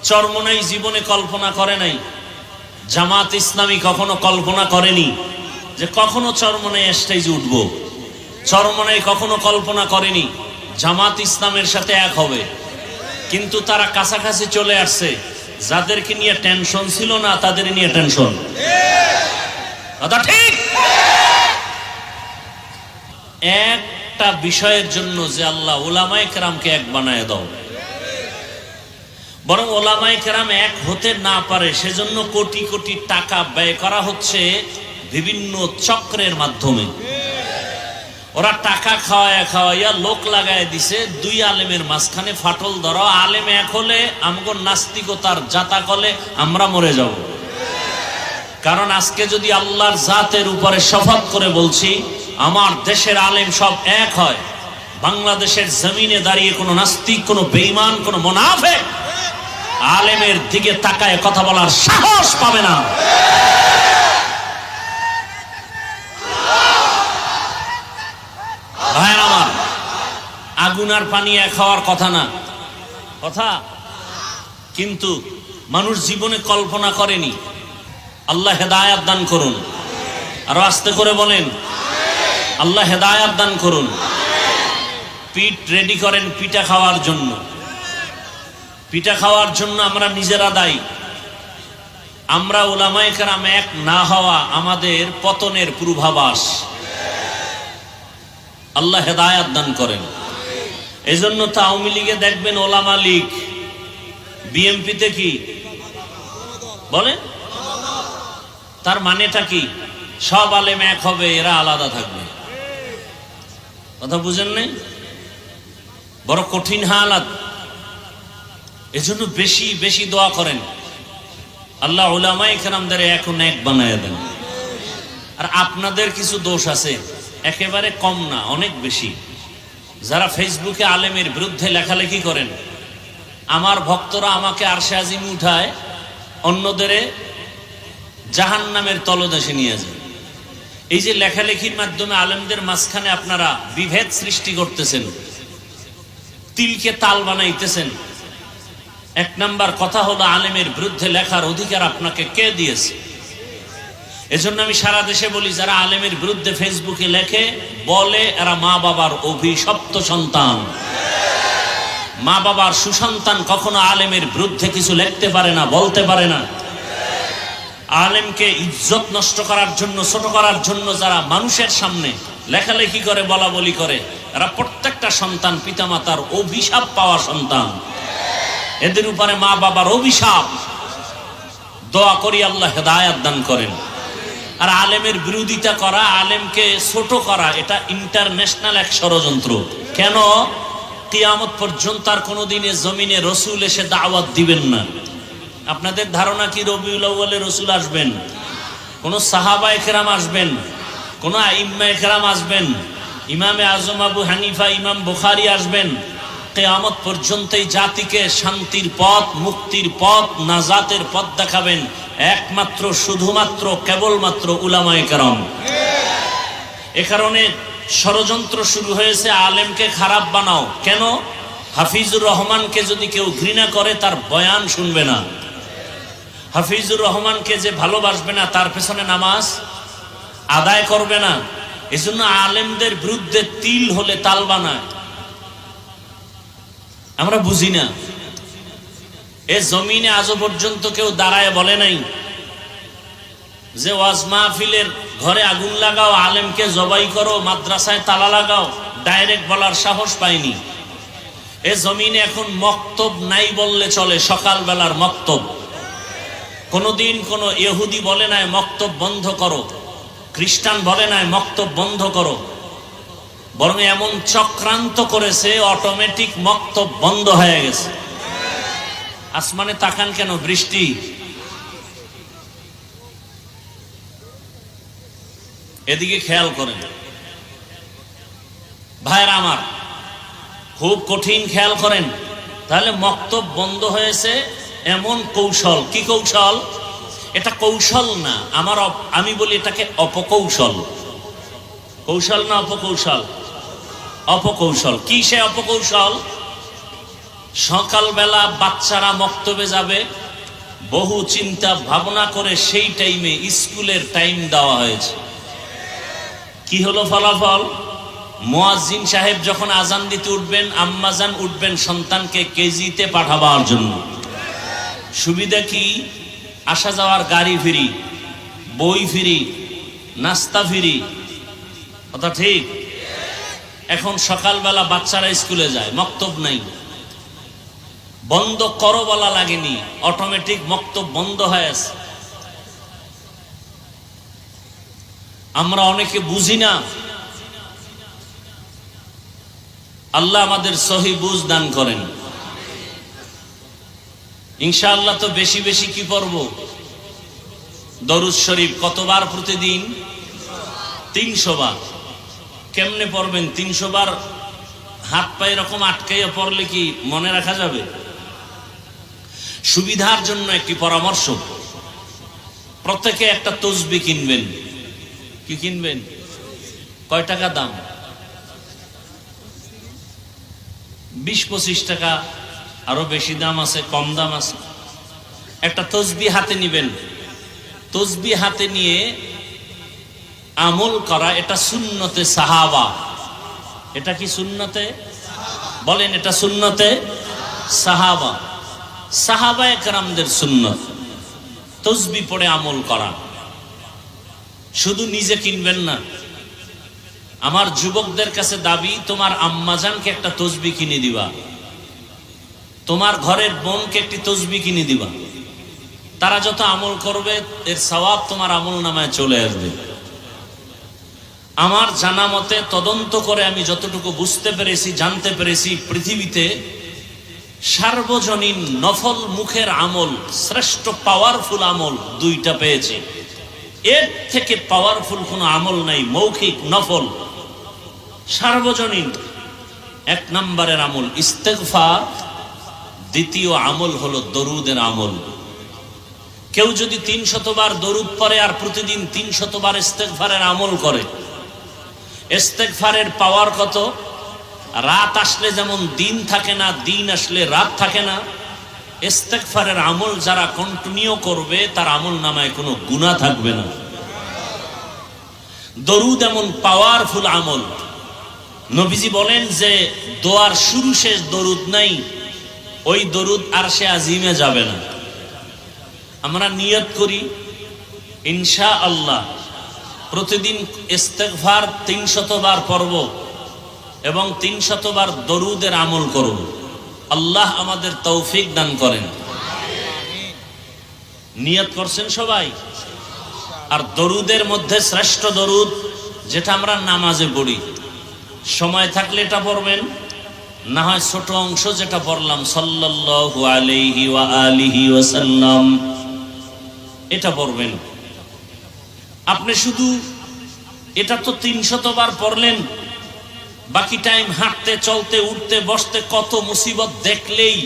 চরমোনাই জীবনে কল্পনা করে নাই, জামাত ইসলামী কখনো কল্পনা করেনি যে কখনো চরমোনাই স্টেজে উঠব। চরমোনাই কখনো কল্পনা করেনি জামাত ইসলামের সাথে এক হবে। কিন্তু তারা কাছাকাছি চলে আসছে। যাদেরকে নিয়ে টেনশন ছিল না তাদের নিয়ে টেনশন। কথা ঠিক। একটা বিষয়ের জন্য যে আল্লাহ উলামায়ে কেরামকে এক বানায় দাও, বরং ওলামায়ে কেরাম এক হতে না পারে সেজন্য কোটি কোটি টাকা ব্যয় করা হচ্ছে বিভিন্ন চক্রের মাধ্যমে। ওরা টাকা খাওয়াইয়া লোক লাগায় দিছে, দুই আলেমের মাঝখানে ফাটল ধরা। আলেম এক হলে আমগো নাস্তিকতার জাতা কলে আমরা মরে যাব। কারণ আজকে যদি আল্লাহর জাতের উপরে শপথ করে বলছি আমার দেশের আলেম সব এক হয়, বাংলাদেশের জমিনে দাঁড়িয়ে কোনো নাস্তিক, কোনো বেঈমান, কোনো মুনাফিক আলেমের দিকে তাকায় কথা বলার সাহস পাবে না। ভাইয়ের আমার, আগুন আর পানি এক হওয়ার কথা না, কথা কিন্তু মানুষ জীবনে কল্পনা করেনি। আল্লাহ হেদায়েত দান করুন। আরো আস্তে করে বলেন, আল্লাহ হেদায়েত দান করুন। পিঠ রেডি করেন পিঠা খাওয়ার জন্য। পিঠা খাওয়ার জন্য আমরা নিজেরা দায়ী। আমরা উলামায়ে কেরাম এক না হওয়া আমাদের পতনের পূর্বাভাস। আল্লাহ হেদায়েত দান করেন। এজন্য তো আওয়ামী লীগে দেখবেন ওলামা লীগ, বিএনপিতে কি বলে, তার মানেটা কি? সব আলেম এক হবে, এরা আলাদা থাকবে। কথা বুঝেন নাই? বড় কঠিন হালাত। এজন্য বেশি বেশি দোয়া করেন, আল্লাহ উলামায়ে কেরামদের এখন এক বানায় দেন। আর আপনাদের কিছু দোষ আছে, একেবারে কম না, অনেক বেশি। যারা ফেসবুকে আলেমের বিরুদ্ধে লেখালেখি করেন, আমার ভক্তরা আমাকে আরশে আজিমে উঠায়, অন্যদের জাহান্নামের তলদেশে নিয়ে যায়। এই যে লেখালেখির মাধ্যমে আলেমদের মাঝখানে আপনারা বিভেদ সৃষ্টি করতেছেন, তিলকে তাল বানাইতেছেন। এক নাম্বার কথা হলো, আলেমের বিরুদ্ধে লেখার অধিকার আপনাকে কে দিয়েছে? এজন্য আমি সারা দেশে বলি, যারা আলেমের বিরুদ্ধে ফেসবুকে লেখে বলে এরা মা বাবার অভিশপ্ত সন্তান। মা বাবার সুসন্তান কখনো আলেমের বিরুদ্ধে কিছু লিখতে পারে না, বলতে পারে না। আলেমকে ইজ্জত নষ্ট করার জন্য, ছোট করার জন্য যারা মানুষের সামনে লেখালেখি করে, বলা বলি করে, এরা প্রত্যেকটা সন্তান পিতামাতার অভিশাপ পাওয়া সন্তান। এদের উপরে মা বাবার অভিশাপ। দোয়া করি আল্লাহ হেদায়েত দান করেন। আর আলেমের বিরোধিতা করা, আলেমকে ছোট করা, এটা ইন্টারন্যাশনাল এক ষড়যন্ত্র। কেন? কিয়ামত পর্যন্ত আর কোনোদিনে জমিনে রসুল এসে দাওয়াত দিবেন না। আপনাদের ধারণা কি রবিউল আউয়ালে রসুল আসবেন? কোন সাহাবায়ে কেরাম আসবেন? কোন আইম্মায়ে কেরাম আসবেন? ইমামে আজম আবু হানিফা, ইমাম বুখারী আসবেন? কিয়ামত পর্যন্ত এই জাতিকে শান্তির পথ, মুক্তির পথ, নাজাতের পথ দেখাবেন একমাত্র, শুধুমাত্র, কেবলমাত্র উলামায়ে কেরাম। এ কারণে ষড়যন্ত্র শুরু হয়েছে, আলেমকে খারাপ বানাও। কেন? হাফিজুর রহমানকে যদি কেউ ঘৃণা করে তার বয়ান শুনবে না। হাফিজুর রহমানকে যে ভালোবাসবে না তার পেছনে নামাজ আদায় করবে না। এজন্য আলেমদের বিরুদ্ধে তিল হলে তাল বানায়। আমরা বুঝি না। এ জমিনে আজও পর্যন্ত কেউ দাঁড়ায় বলে নাই যে ওয়াজ মাহফিলের ঘরে আগুন লাগাও, আলেমকে জবাই করো, মাদ্রাসায় তালা লাগাও। ডাইরেক্ট বলার সাহস পায়নি। এ জমিনে এখন মক্তব নাই বললে চলে, সকালবেলার মক্তব। কোনদিন কোন ইহুদি বলে নাই মক্তব বন্ধ করো, খ্রিস্টান বলে নাই মক্তব বন্ধ করো। বরং এমন চক্রান্ত করেছে, অটোমেটিক মক্তব বন্ধ হয়ে গেছে। আসমানে তাকান কেন? বৃষ্টি। এদিকে খেয়াল করেন ভাইরা আমার, খুব কঠিন খেয়াল করেন। তাহলে মক্তব বন্ধ হয়েছে এমন কৌশল। কি কৌশল? এটা কৌশল না, আমি বলি এটাকে অপকৌশল। কৌশল না অপকৌশল? অপকৌশল। কি সে অপকৌশল? সকালবেলা বাচ্চারা মক্তবে যাবে, বহু চিন্তা ভাবনা করে সেই টাইমে স্কুলের টাইম দেওয়া হয়েছে। কি হলো ফলাফল? মুয়াজ্জিন সাহেব যখন আজান দিতে উঠবেন, আম্মাজান উঠবেন সন্তানকে কেজিতে পাঠাবার জন্য। সুবিধা কি? আসা যাওয়ার গাড়ি ফ্রি, বই ফ্রি, নাস্তা ফ্রি। কথা ঠিক? এখন সকালবেলা বাচ্চারা স্কুলে যায়, মক্তব নাই, বন্ধ করো বলা লাগেনি, অটোমেটিক মক্তব বন্ধ হয়ে আছে। আমরা অনেকে বুঝি না। আল্লাহ আমাদের সহি বুঝ দান করেন। ইনশাআল্লাহ তো বেশি বেশি কি পড়ব? দরুদ শরীফ কতবার প্রতিদিন? 300 বার। কেমনে পড়বেন 300 বার? হাত পায়ে এরকম আটকাইয়া পড়লে কি মনে রাখা যাবে? সুবিধার জন্য একটি পরামর্শ, প্রত্যেকে একটা তসবিহ কিনবেন। কি কিনবেন? কয় টাকা দাম? 20-25 টাকা, আরো বেশি দাম আছে, কম দাম আছে। একটা তসবিহ হাতে নিবেন। তসবিহ হাতে নিয়ে আমল করা, এটা সুন্নতে সাহাবা। এটা কি সুন্নতে? বলেন, এটা সুন্নতে সাহাবা। সাহাবায়ে কেরামদের সুন্নত তসবিহ পড়ে আমল করা। শুধু নিজে কিনবেন না। আমার যুবকদের কাছে দাবি, তোমার আম্মাজানকে একটা তসবিহ কিনে দিবা, তোমার ঘরের বোনকে একটি তসবিহ কিনে দিবা। তারা যত আমল করবে এর সওয়াব তোমার আমল নামায় চলে আসবে। আমার জানা মতে, তদন্ত করে আমি যতটুকু বুঝতে পেরেছি, জানতে পেরেছি, পৃথিবীতে সার্বজনীন নফল মুখের আমল, শ্রেষ্ঠ পাওয়ারফুল আমল দুইটা পেয়েছে। এর থেকে পাওয়ারফুল কোনো আমল নাই। মৌখিক নফল সার্বজনীন 1 নম্বরের আমল ইস্তেগফার, দ্বিতীয় আমল হলো দরুদের আমল। কেউ যদি 300 বার দরুদ পড়ে আর প্রতিদিন 300 বার ইস্তেগফারের আমল করে, ইস্তেগফারের পাওয়ার কত! রাত আসলে যেমন দিন থাকে না, দিন আসলে রাত থাকে না, ইস্তেগফারের আমল যারা কন্টিনিউ করবে তার আমল নামায় কোনো গুনাহ থাকবে না। দরুদ এমন পাওয়ারফুল আমল। নবীজি বলেন যে দোয়ার শুরু শেষ দরুদ নাই, ওই দরুদ আরশে আজিমে যাবে না। আমরা নিয়ত করি ইনশাআল্লাহ প্রতিদিন ইস্তেগফার 300 বার পড়ব এবং 300 বার দরুদের আমল করব। আল্লাহ আমাদের তৌফিক দান করেন। নিয়ত করছেন সবাই? আর দরুদের মধ্যে শ্রেষ্ঠ দরুদ যেটা আমরা নামাজে পড়ি, সময় থাকলে এটা পড়বেন, না হয় ছোট অংশ যেটা পড়লাম সাল্লাল্লাহু আলাইহি ওয়া আলিহি ওয়াসাল্লাম, এটা পড়বেন। আপনি শুধু এটা তো 300 বার পড়লেন, বাকি টাইম হাঁটতে, চলতে, উঠতে, বসতে কত মুসিবত দেখলেই,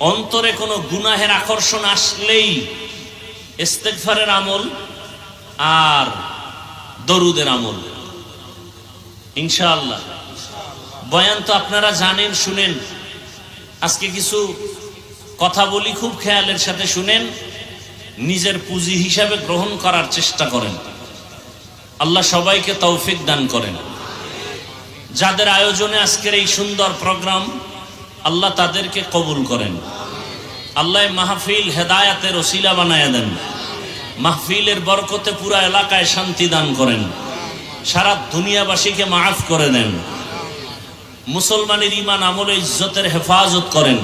অন্তরে কোনো গুনাহের আকর্ষণ আসলেই ইস্তেগফারের আমল আর দরুদের আমল ইনশাআল্লাহ। বয়ান তো আপনারা জানেন, শুনেন। আজকে কিছু কথা বলি, খুব খেয়ালের সাথে শুনেন, নিজের পুঁজি হিসাবে গ্রহণ করার চেষ্টা করেন। আল্লাহ সবাইকে তৌফিক দান করেন। যাদের আয়োজনে আজকের এই সুন্দর প্রোগ্রাম, আল্লাহ তাদেরকে কবুল করেন। আল্লাহ মাহফিল হেদায়াতের ওসিলা বানায় দেন। মাহফিলের বরকতে পুরা এলাকায় শান্তি দান করেন। সারা দুনিয়াবাসীকে মাফ করে দেন। মুসলমানের ঈমান আমলে ইজ্জতের হেফাজত করেন।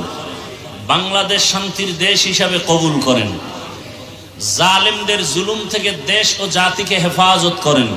বাংলাদেশ শান্তির দেশ হিসাবে কবুল করেন। জালেমদের জুলুম থেকে দেশ ও জাতিকে হেফাজত করেন।